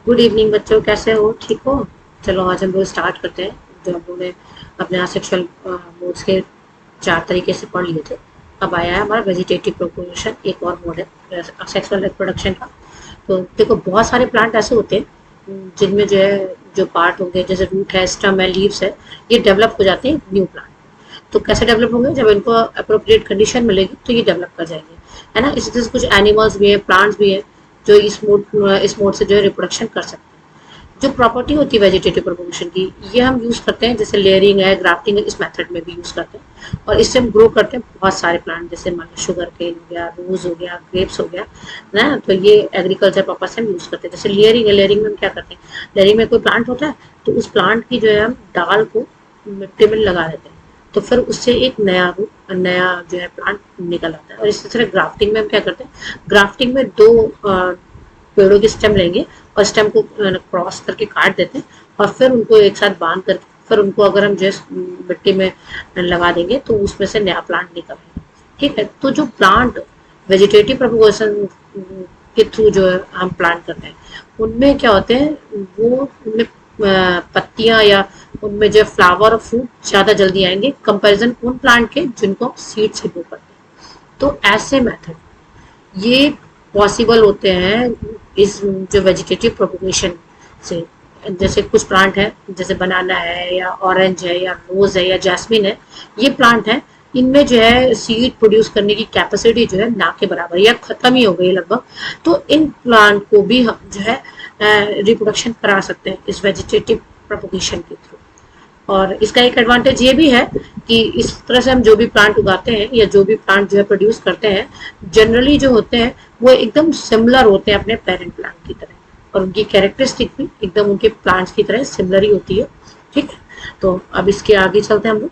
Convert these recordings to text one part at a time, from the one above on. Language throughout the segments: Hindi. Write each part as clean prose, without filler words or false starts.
गुड इवनिंग बच्चों, कैसे हो? ठीक हो? चलो आज हम लोग स्टार्ट करते हैं। जो हम लोगों ने अपने यहाँ सेक्सुअल मोड्स के 4 तरीके से पढ़ लिए थे। अब आया है हमारा वेजिटेटिव प्रोपोगेशन, एक और मोड है सेक्सुअल रिप्रोडक्शन का। तो देखो, बहुत सारे प्लांट ऐसे होते हैं जिनमें जो है जो पार्ट होंगे, जैसे रूट है, स्टम है, लीव्स है, ये डेवलप हो जाते हैं न्यू प्लांट। तो कैसे डेवलप होंगे? जब इनको अप्रोप्रिएट कंडीशन मिलेगी तो ये डेवलप कर जाएंगे, है ना। इसी तरह से कुछ एनिमल्स भी है, प्लांट्स भी है, जो इस मोड से जो है रिप्रोडक्शन कर सकते हैं। जो प्रॉपर्टी होती है वेजिटेटिव प्रोपोगेशन की, ये हम यूज करते हैं, जैसे लेयरिंग है, ग्राफ्टिंग है, इस मेथड में भी यूज करते हैं। और इससे हम ग्रो करते हैं बहुत सारे प्लांट, जैसे मान लो शुगर केन हो गया, रोज हो गया, ग्रेप्स हो गया ना। तो ये एग्रीकल्चर पर्पज से हम यूज करते हैं। जैसे लेयरिंग है, लेयरिंग में हम क्या करते हैं, लेयरिंग में कोई प्लांट होता है तो उस प्लांट की जो है हम डाल को मिट्टी में लगा देते हैं, तो फिर उससे एक नया रूट, नया जो है प्लांट निकल आता है। और इसी तरह ग्राफ्टिंग में हम क्या करते हैं, ग्राफ्टिंग में दो पेड़ों की स्टेम लेंगे और स्टेम को क्रॉस करके काट देते हैं, और फिर उनको एक साथ बांध करके फिर उनको अगर हम जो है मिट्टी में लगा देंगे तो उसमें से नया प्लांट निकलेगा। ठीक है। तो जो प्लांट वेजिटेटिव प्रोपोगेशन के थ्रू जो है हम प्लांट करते हैं, उनमें क्या होते हैं, वो उनमें पत्तियां या उनमें जो फ्लावर और फ्रूट ज्यादा जल्दी आएंगे कंपैरिजन उन प्लांट के जिनको हम सीड से ग्रो करते हैं। तो ऐसे मेथड ये पॉसिबल होते हैं इस जो वेजिटेटिव प्रोपोगेशन से। जैसे कुछ प्लांट है, जैसे बनाना है या ऑरेंज है या रोज है या जैस्मिन है, ये प्लांट है, इनमें जो है सीड प्रोड्यूस करने की कैपेसिटी जो है ना के बराबर या खत्म ही हो गई लगभग। तो इन प्लांट को भी हम जो है रिप्रोडक्शन करा सकते हैं इस वेजिटेटिव प्रोपोगेशन के थ्रू। और इसका एक एडवांटेज ये भी है कि इस तरह से हम जो भी प्लांट उगाते हैं या जो भी प्लांट जो है प्रोड्यूस करते हैं, जनरली जो होते हैं वो एकदम सिमिलर होते हैं अपने पेरेंट प्लांट की तरह, और उनकी कैरेक्टरिस्टिक भी एकदम उनके प्लांट्स की तरह सिमिलर ही होती है। ठीक है। तो अब इसके आगे चलते हैं हम लोग।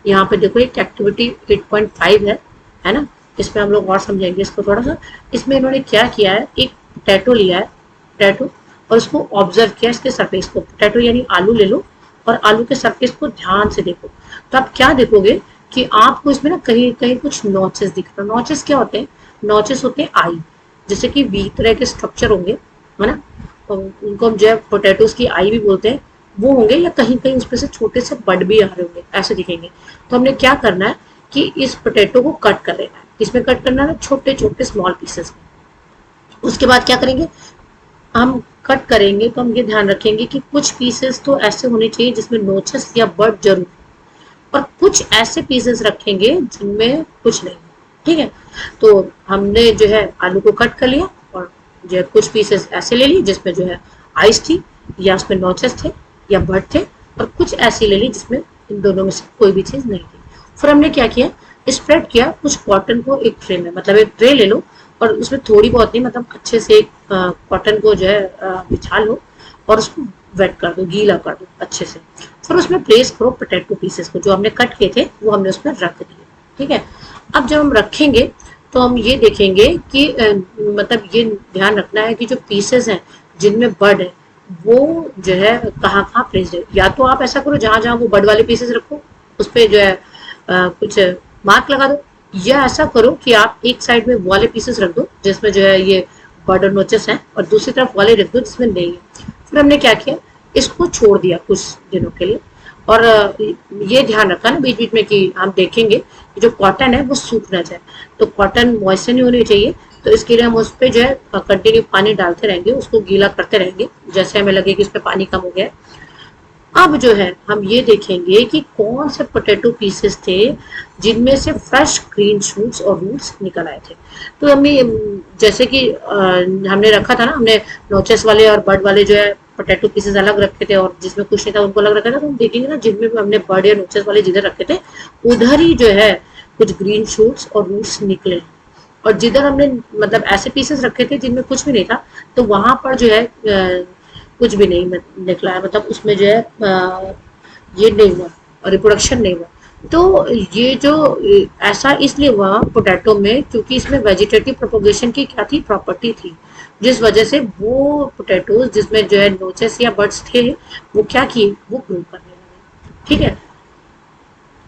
यहाँ पे देखो एक एक्टिविटी 8.5 है ना। इसमें हम लोग और समझेंगे इसको थोड़ा सा। इसमें इन्होंने क्या किया है, एक पोटैटो लिया है, पोटैटो, और उसको ऑब्जर्व किया, इसके सरफेस को। पोटैटो यानी आलू ले लो और आलू के सरफेस को ध्यान से देखो, तो आप क्या देखोगे कि आपको इसमें ना कहीं कहीं कुछ नॉचेस दिख रहे हैं। नॉचेस क्या होते हैं? नॉचेस होते हैं आई, जैसे कि वी तरह के स्ट्रक्चर होंगे, है ना। और उनको हम जो है पोटैटोज की आई भी बोलते हैं, वो होंगे, या कहीं कहीं उसमें से छोटे से बड भी आ रहे होंगे, ऐसे दिखेंगे। तो हमने क्या करना है कि इस पोटैटो को कट कर लेना है। इसमें कट करना है छोटे छोटे स्मॉल पीसेस में। उसके बाद क्या करेंगे, हम कट करेंगे तो हम ये ध्यान रखेंगे कि कुछ पीसेस तो ऐसे होने चाहिए जिसमें नोचेस या बर्ड जरूर, और कुछ ऐसे पीसेस रखेंगे जिनमें कुछ नहीं। ठीक है। तो हमने जो है आलू को कट कर लिया, और जो है कुछ पीसेस ऐसे ले लिए जिसमें जो है आइस थी, या उसमें नोचेस थे या बर्ड थे, और कुछ ऐसी ले ली जिसमें इन दोनों में से कोई भी चीज नहीं थी। फिर हमने क्या किया, स्प्रेड किया कुछ कॉटन को एक ट्रे में, मतलब एक ट्रे ले लो और उसमें थोड़ी बहुत नहीं, मतलब अच्छे से कॉटन को जो है बिछा लो और उसको वेट कर दो, गीला कर दो अच्छे से। फिर उसमें प्लेस करो पोटैटो पीसेस को, जो हमने कट किए थे वो हमने उसमें रख दिए। ठीक है। अब जब हम रखेंगे तो हम ये देखेंगे कि मतलब ये ध्यान रखना है कि जो पीसेस हैं जिनमें बर्ड है वो जो है कहाँ कहाँ प्लेस्ड है। या तो आप ऐसा करो, जहां जहां वो बर्ड वाले पीसेस रखो उस पर जो है कुछ मार्क लगा दो, या ऐसा करो कि आप एक साइड में वाले पीसेस रख दो जिसमें जो है ये बर्ड और नोचेस हैं, और दूसरी तरफ वाले रख दो जिसमें नहीं है। फिर हमने क्या किया, इसको छोड़ दिया कुछ दिनों के लिए। और ये ध्यान रखा ना बीच बीच में कि हम देखेंगे कि जो कॉटन है वो सूख ना जाए। तो कॉटन मॉइस्चर नहीं होनी चाहिए, तो इसके लिए हम उस पर जो है कंटिन्यू पानी डालते रहेंगे, उसको गीला करते रहेंगे जैसे हमें लगे कि उसमें पानी कम हो गया है। अब जो है हम ये देखेंगे कि कौन से पोटैटो पीसेस थे जिनमें से फ्रेश ग्रीन शूट्स और रूट्स निकल आए थे। तो हमें जैसे कि हमने रखा था ना, हमने नोचेस वाले और बर्ड वाले जो है पोटैटो पीसेस अलग रखे थे, और जिसमें कुछ नहीं था उनको अलग रखा था। तो हम देखेंगे ना, जिनमें हमने बर्ड या नोचेस वाले जिधर रखे थे उधर ही जो है कुछ ग्रीन शूट्स और रूट्स निकले। और जिधर हमने मतलब ऐसे पीसेस रखे थे जिनमें कुछ भी नहीं था, तो वहां पर जो है कुछ भी नहीं निकला है, मतलब उसमें जो है ये नहीं हुआ और रिप्रोडक्शन नहीं हुआ। तो ये जो ऐसा इसलिए हुआ पोटैटो में क्योंकि इसमें वेजिटेटिव प्रोपोगेशन की क्या थी, प्रॉपर्टी थी, जिस वजह से वो पोटैटोज जिसमें जो है नोचेस या बर्ड्स थे वो क्या किए, वो ग्रो करने लगे। ठीक है।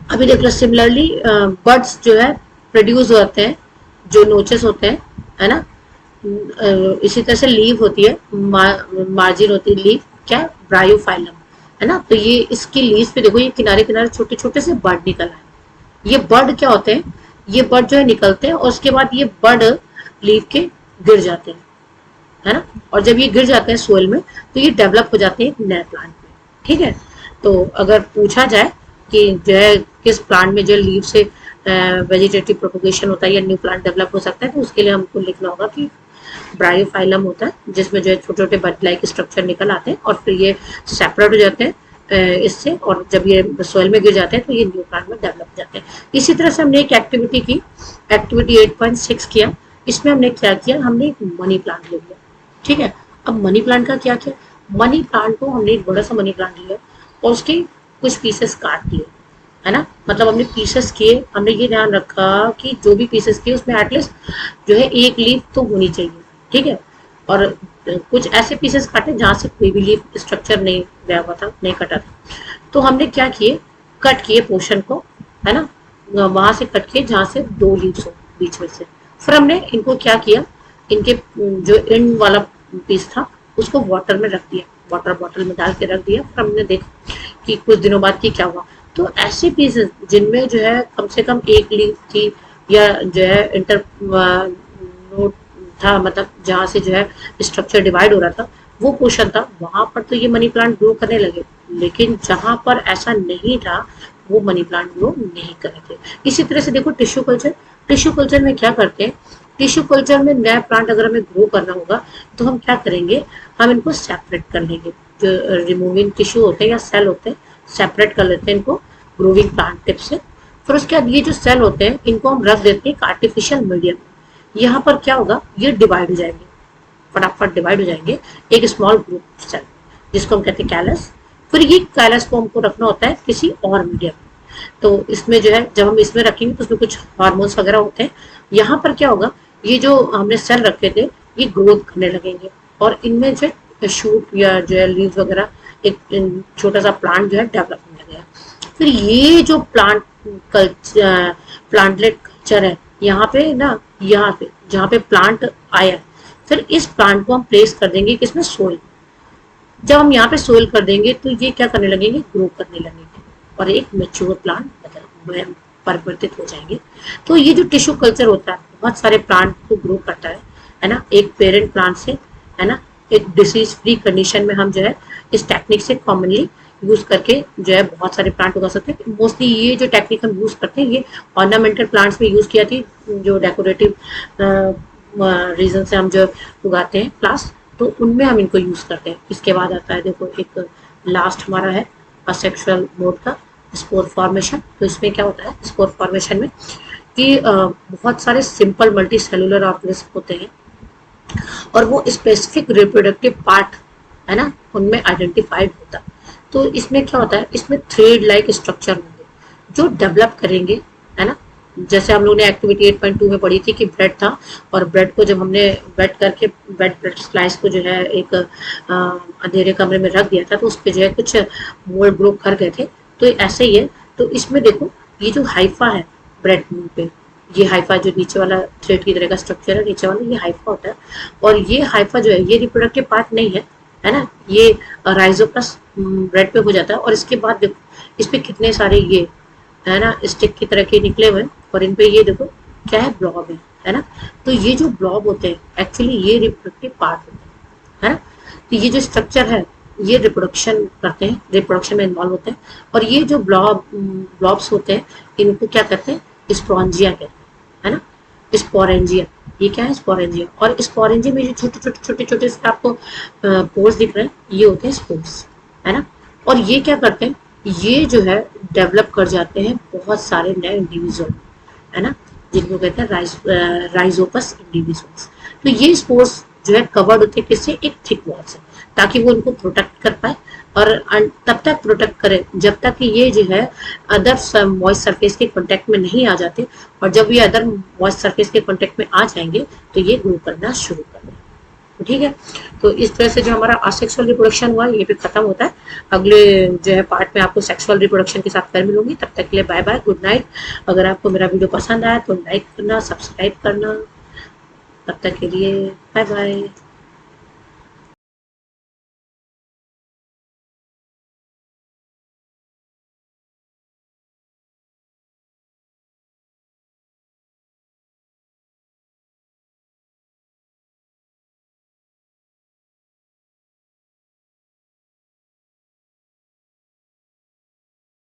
अभी देख लो सिमिलरली बर्ड्स जो है प्रोड्यूस होते हैं, जो नोचेस होते हैं, है ना, इसी तरह से लीव होती है, मार्जिन होती है लीव, क्या ब्रायोफाइलम, है ना। तो ये इसकी लीव्स पे देखो, ये किनारे किनारे छोटे छोटे से बर्ड निकल आए। ये बर्ड क्या होते हैं, ये बर्ड जो है निकलते हैं और उसके बाद ये बर्ड लीव के गिर जाते हैं, है ना। और जब ये गिर जाते हैं सोइल में तो ये डेवलप हो जाते हैं एक नए प्लांट में। ठीक है, तो अगर पूछा जाए कि जो है किस प्लांट में जो लीव से वेजिटेटिव प्रोपोगेशन होता है या न्यू प्लांट डेवलप हो सकता है, तो उसके लिए हमको लिखना होगा कि ब्रायोफाइलम होता है, जिसमें जो है छोटे छोटे बड लाइक स्ट्रक्चर निकल आते हैं और फिर ये सेपरेट हो जाते हैं इससे, और जब ये सोइल में गिर जाते हैं तो ये न्यू प्लांट में डेवलप हो जाते हैं। इसी तरह से हमने एक एक्टिविटी की, एक्टिविटी 8.6 किया। इसमें हमने क्या किया, हमने एक मनी प्लांट ले लिया। ठीक है, अब मनी प्लांट का क्या किया, मनी प्लांट को हमने एक बड़ा सा मनी प्लांट लिया और उसके कुछ पीसेस काट दिए, है ना। मतलब हमने पीसेस किए, हमने ये ध्यान रखा कि जो भी पीसेस किए उसमें एटलीस्ट जो है एक लीफ तो होनी चाहिए। ठीक है, और कुछ ऐसे पीसेस काटे जहां से कोई भी लीफ स्ट्रक्चर नहीं गया हुआ था, नहीं कटा था। तो हमने क्या किए, कट किए पोर्शन को, है ना, वहां से कट किए जहां से दो लीव्स हो बीच में से। फिर हमने इनको क्या किया, इनके जो एंड वाला पीस था उसको वाटर में रख दिया, वाटर बॉटल में डाल के रख दिया। फिर हमने देखा कि कुछ दिनों बाद की क्या हुआ। तो ऐसे पीसेस जिनमें जो है कम से कम एक लीफ थी या जो है इंटर नोट था, मतलब जहाँ से जो है स्ट्रक्चर डिवाइड हो रहा था वो पोर्शन था, वहां पर तो ये मनी प्लांट ग्रो करने लगे। लेकिन जहां पर ऐसा नहीं था वो मनी प्लांट ग्रो नहीं कर रहे थे। इसी तरह से देखो टिश्यू कल्चर, टिश्यू कल्चर में क्या करते हैं, टिश्यू कल्चर में नया प्लांट अगर हमें ग्रो करना होगा तो हम क्या करेंगे, हम इनको सेपरेट कर लेंगे। जो रिमूविंग टिश्यू होते हैं या सेल होते हैं, सेपरेट कर लेते हैं इनको ग्रोविंग प्लांट टिप से। फिर उसके बाद ये जो सेल होते हैं इनको हम रख देते हैं एक आर्टिफिशियल मीडियम। यहाँ पर क्या होगा, ये डिवाइड हो जाएंगे, फटाफट डिवाइड हो जाएंगे एक स्मॉल ग्रुप सेल, जिसको हम कहते हैं कैलस। फिर ये कैलस को हमको रखना होता है किसी और मीडियम। तो इसमें जो है जब हम इसमें रखेंगे तो उसमें कुछ हार्मोन्स वगैरह होते हैं। यहाँ पर क्या होगा, ये जो हमने सेल रखे थे ये ग्रोथ करने लगेंगे और इनमें जो है शूट या जो है लीव्स वगैरह, एक छोटा सा प्लांट जो है डेवलप होने लगेगा। फिर ये जो प्लांटलेट कल्चर है, यहाँ पे ना, यहाँ पे जहाँ पे प्लांट आया, फिर इस प्लांट को हम प्लेस कर देंगे किसमें, सोइल। जब हम यहाँ पे सोइल कर देंगे तो ये क्या करने लगेंगे, ग्रो करने लगेंगे और एक मेच्योर प्लांट परिवर्तित हो जाएंगे। तो ये जो टिश्यू कल्चर होता है बहुत सारे प्लांट को ग्रो करता है ना, एक पेरेंट प्लांट से, है ना, एक डिसीज फ्री कंडीशन में हम जो है इस टेक्निक से कॉमनली यूज करके जो है बहुत सारे प्लांट उगा सकते हैं। मोस्टली ये जो टेक्निक हम यूज करते हैं ये ऑर्नामेंटल प्लांट्स में यूज किया थी, जो डेकोरेटिव रीजन से हम जो उगाते हैं प्लांट्स, तो उनमें हम इनको यूज करते हैं। इसके बाद आता है देखो एक लास्ट हमारा है असेक्सुअल मोड का स्पोर फॉर्मेशन। तो इसमें क्या होता है स्पोर फॉर्मेशन में कि बहुत सारे सिंपल मल्टी सेलुलर ऑर्गेनिज्म होते हैं और वो स्पेसिफिक रिप्रोडक्टिव पार्ट, है ना, उनमें आइडेंटिफाइड होता है। तो इसमें क्या होता है, इसमें थ्रेड लाइक स्ट्रक्चर होंगे जो डेवलप करेंगे, है ना। जैसे हम लोग ने एक्टिविटी 8.2 में पढ़ी थी कि ब्रेड था और ब्रेड को जब हमने वेट करके ब्रेड स्लाइस को जो है एक अंधेरे कमरे में रख दिया था तो उस पर जो है कुछ मोल्ड ग्रो कर गए थे। तो ऐसे ही है। तो इसमें देखो ये जो हाइफा है ब्रेड पे, ये हाइफा जो नीचे वाला थ्रेड की तरह का स्ट्रक्चर है, नीचे वाला ये हाइफा होता है। और ये हाइफा जो है ये रिप्रोडक्टिव पार्ट नहीं है, है ना, ये राइजोप्लस ब्रेड पे हो जाता है। और इसके बाद देखो इस पे कितने सारे ये, है ना, स्टिक की तरह के निकले हुए हैं और इन पे ये देखो क्या है, ब्लॉब है ना। तो ये जो ब्लॉब होते हैं एक्चुअली ये रिप्रोडक्टिव पार्ट होते हैं, है ना। तो ये जो स्ट्रक्चर है ये रिप्रोडक्शन करते हैं, रिप्रोडक्शन में इन्वॉल्व होते हैं। और ये जो ब्लॉब्स होते हैं इनको क्या कहते हैं, स्पोरेंजिया कहते हैं, है ना, स्पोरेंजिया। ये क्या है, स्पोरेंजिया। और स्पोरेंजिया में जो छोटे छोटे छोटे छोटे से आपको पोर्स दिख रहे हैं ये होते हैं स्पोर्स, है ना। और ये क्या करते हैं, ये जो है डेवलप कर जाते हैं बहुत सारे नए इंडिविजुअल, है ना, जिनको कहते हैं राइजोपस इंडिविजुअल्स। तो ये स्पोर्स जो है कवर्ड होते हैं किससे, एक थिक वॉल से, ताकि वो इनको प्रोटेक्ट कर पाए। और तब तक प्रोटेक्ट करे जब तक कि ये जो है अदर मॉइस्ट सरफेस के कांटेक्ट में नहीं आ जाते। और जब ये अदर मॉइस्ट सरफेस के कांटेक्ट में आ जाएंगे तो ये ग्रो करना शुरू कर देंगे। तो ठीक है, तो इस तरह से जो हमारा असेक्सुअल रिप्रोडक्शन हुआ ये भी खत्म होता है। अगले जो है पार्ट में आपको सेक्सुअल रिप्रोडक्शन के साथ कर मिलूंगी। तब तक के लिए बाय बाय, गुड नाइट। अगर आपको मेरा वीडियो पसंद आया तो लाइक करना, सब्सक्राइब करना। तब तक के लिए बाय बाय।